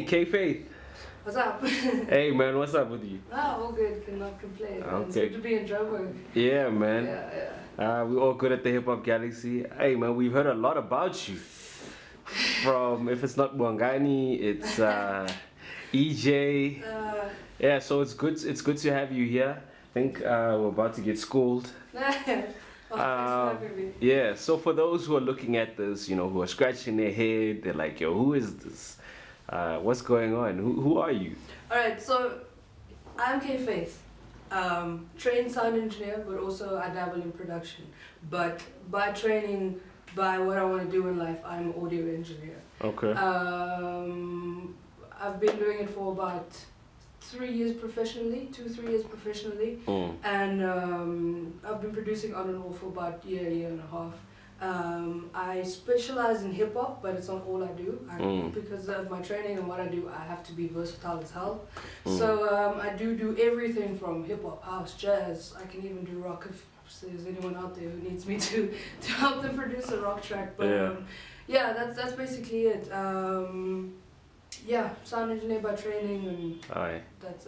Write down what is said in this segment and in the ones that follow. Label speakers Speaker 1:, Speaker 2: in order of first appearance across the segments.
Speaker 1: K Faith.
Speaker 2: What's up?
Speaker 1: Hey man, what's up with you?
Speaker 2: All good, cannot complain.
Speaker 1: Okay.
Speaker 2: It's good to be in Joburg.
Speaker 1: Yeah, man.
Speaker 2: Yeah.
Speaker 1: We all good at the HipHop Galaxy. Hey man, we've heard a lot about you. From, if it's not Bwangani, it's EJ. Yeah, so it's good to have you here. I think we're about to get schooled.
Speaker 2: Thanks for having me.
Speaker 1: Yeah, so for those who are looking at this, you know, who are scratching their head, they're like, yo, who is this? What's going on? Who are you?
Speaker 2: Alright, so I'm K Faith. Trained sound engineer, but also I dabble in production. But by training, by what I want to do in life, I'm an audio engineer.
Speaker 1: Okay.
Speaker 2: I've been doing it for about 3 years professionally, 2-3 years professionally, and I've been producing on and off for about year and a half. I specialize in hip hop, but it's not all I do. Because of my training and what I do, I have to be versatile as hell. So I do everything from hip hop, house, jazz. I can even do rock if there's anyone out there who needs me to help them produce a rock track. But yeah, that's basically it. Yeah, sound engineer by training, and that's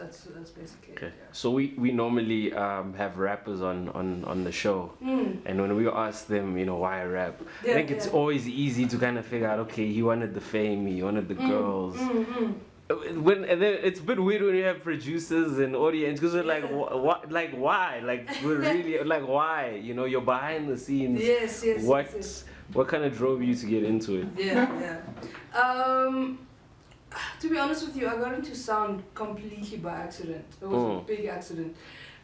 Speaker 2: basically it. Yeah.
Speaker 1: So we normally have rappers on the show, and when we ask them, you know, why rap, I think it's always easy to kind of figure out, okay, he wanted the fame, he wanted the girls. And then it's a bit weird when you have producers and audience, because we're like, like why? Like we're really like, why? You know, you're behind the scenes.
Speaker 2: Yes.
Speaker 1: What kind of drove you to get into it?
Speaker 2: Yeah. To be honest with you, I got into sound completely by accident. It was a big accident.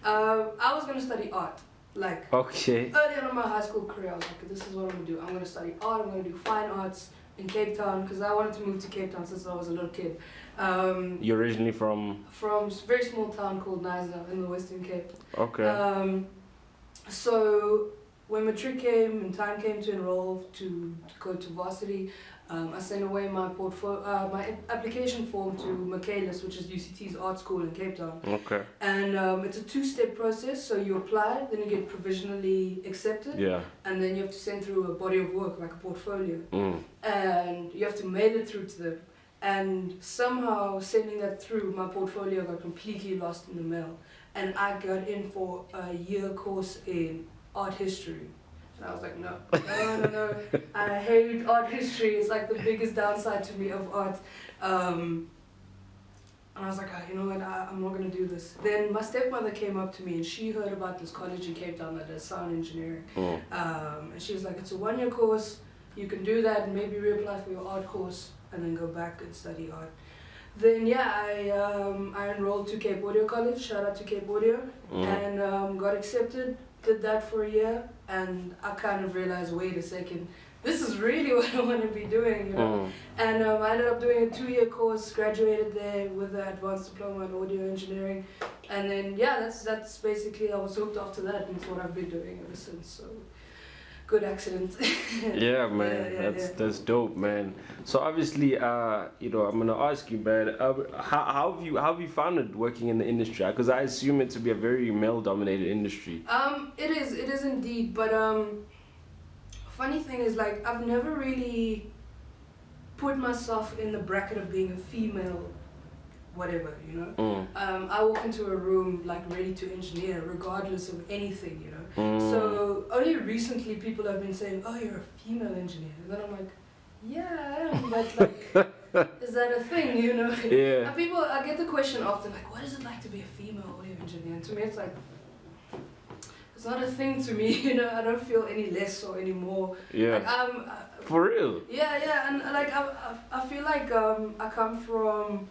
Speaker 2: I was gonna study art. Like early on in my high school career, I was like, this is what I'm gonna do. I'm gonna study art. I'm gonna do fine arts in Cape Town, because I wanted to move to Cape Town since I was a little kid.
Speaker 1: You're originally from?
Speaker 2: From a very small town called Nisa in the Western Cape.
Speaker 1: Okay.
Speaker 2: So when matric came and time came to enroll to go to varsity, I sent away my my application form to Michaelis, which is UCT's art school in Cape Town.
Speaker 1: Okay.
Speaker 2: And it's a 2-step process. So you apply, then you get provisionally accepted, and then you have to send through a body of work, like a portfolio, and you have to mail it through to them. And somehow sending that through, my portfolio got completely lost in the mail, and I got in for a year course in art history. And I was like, no. I hate art history. It's like the biggest downside to me of art. And I was like, you know what, I'm not going to do this. Then my stepmother came up to me and she heard about this college in Cape Town that does sound engineering. And she was like, it's a 1-year course. You can do that and maybe reapply for your art course and then go back and study art. Then I enrolled to Cape Audio College, shout out to Cape Audio, and got accepted. Did that for a year, and I kind of realized, wait a second, this is really what I want to be doing, you know. And I ended up doing a 2-year course, graduated there with an advanced diploma in audio engineering, and then that's basically, I was hooked after that, and it's what I've been doing ever since. So good accident.
Speaker 1: Yeah, man, that's dope, man. So obviously, you know, I'm gonna ask you, man, how have you found it working in the industry? Because I assume it to be a very male-dominated industry.
Speaker 2: It is indeed. But funny thing is, like, I've never really put myself in the bracket of being a female, whatever, you know. I walk into a room like ready to engineer regardless of anything, you know. So only recently people have been saying, oh, you're a female engineer, and then I'm like, yeah, I am, but like, is that a thing, you know?
Speaker 1: Yeah.
Speaker 2: And I get the question often, like, what is it like to be a female audio engineer? And to me it's like, it's not a thing to me, you know. I don't feel any less or any more.
Speaker 1: Yeah.
Speaker 2: Like,
Speaker 1: for real?
Speaker 2: Yeah, and like I feel like I come from,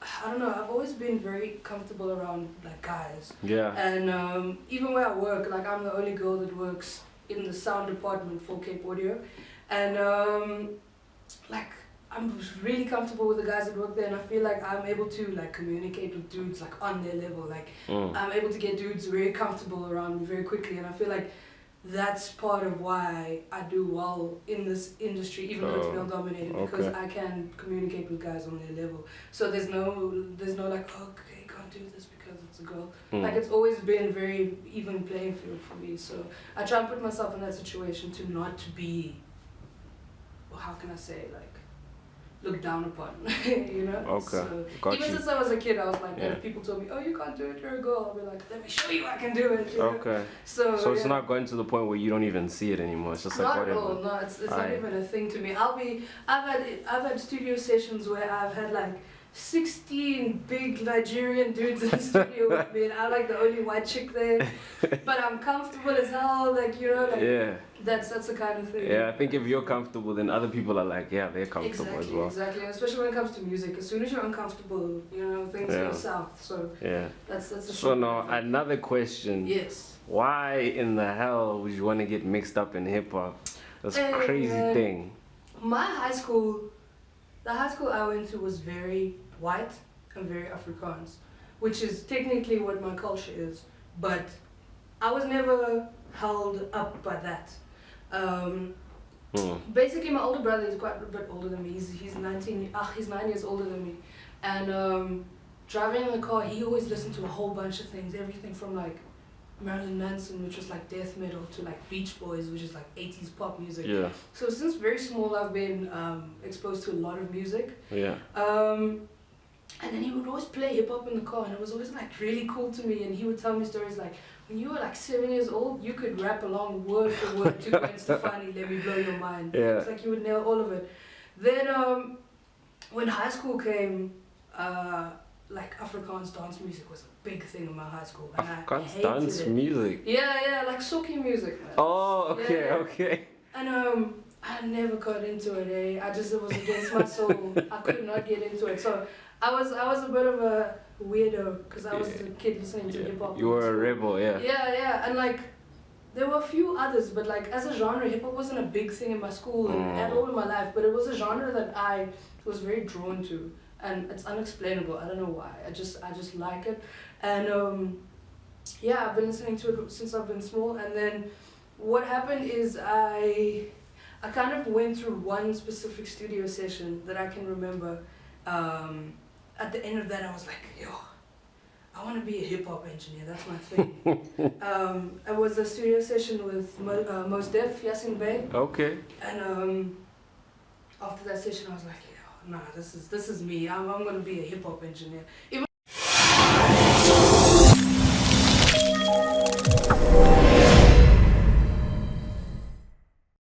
Speaker 2: I don't know, I've always been very comfortable around like guys. Yeah. And even where I work, like I'm the only girl that works in the sound department for Cape Audio. And like I'm really comfortable with the guys that work there, and I feel like I'm able to like communicate with dudes like on their level. Like I'm able to get dudes very comfortable around me very quickly, and I feel like that's part of why I do well in this industry, even though it's male dominated, because I can communicate with guys on their level. So there's no like, oh, okay, can't do this because it's a girl. Like it's always been very even playing field for me. So I try and put myself in that situation to not to be, well, how can I say, like, looked down upon, you know?
Speaker 1: Okay,
Speaker 2: so, even since I was a kid, I was like, if people told me, oh, you can't do it, you're a girl, I'll be like, let me show you I can do it. You know? So
Speaker 1: it's not going to the point where you don't even see it anymore. It's just like
Speaker 2: not
Speaker 1: whatever.
Speaker 2: At all, no, it's not even a thing to me. I've had studio sessions where I've had like 16 big Nigerian dudes in the studio with me, and I'm like the only white chick there. But I'm comfortable as hell, like, you know, like, that's the kind of thing.
Speaker 1: Yeah, I think if you're comfortable, then other people are like, yeah, they're comfortable as well.
Speaker 2: Exactly, especially when it comes to music. As soon as you're uncomfortable, you know, things go south. So that's the
Speaker 1: So now another question.
Speaker 2: Yes.
Speaker 1: Why in the hell would you want to get mixed up in hip hop? That's a crazy thing.
Speaker 2: My high school, the high school I went to was very white and very Afrikaans, which is technically what my culture is, but I was never held up by that. Basically, my older brother is quite a bit older than me. He's 9 years older than me, and driving in the car, he always listened to a whole bunch of things, everything from like Marilyn Manson, which was like death metal, to like Beach Boys, which is like 80s pop music.
Speaker 1: Yeah.
Speaker 2: So since very small, I've been exposed to a lot of music.
Speaker 1: Yeah.
Speaker 2: And then he would always play hip hop in the car, and it was always like really cool to me. And he would tell me stories like, when you were like 7 years old, you could rap along word for word to Gwen Stefani, Let Me Blow Your Mind.
Speaker 1: Yeah.
Speaker 2: It's like you would nail all of it. Then when high school came, like Afrikaans dance music was a big thing in my high school. And
Speaker 1: Afrikaans dance music?
Speaker 2: Yeah, like socky music. Man.
Speaker 1: Oh, okay, okay.
Speaker 2: And I never got into it, it was against my soul. I could not get into it. So I was a bit of a weirdo, because I was the kid listening to hip hop.
Speaker 1: You were a rebel,
Speaker 2: Yeah, and like there were a few others, but like as a genre, hip hop wasn't a big thing in my school and at all in my life. But it was a genre that I was very drawn to, and it's unexplainable. I don't know why. I just like it, and I've been listening to it since I've been small. And then what happened is I kind of went through one specific studio session that I can remember. At the end of that, I was like, yo, I want to be a hip-hop engineer, that's my thing. It was a studio session with Mos Def, Yasin Bey.
Speaker 1: Okay.
Speaker 2: And after that session, I was like, yo, nah, this is me. I'm going to be a hip-hop engineer. Even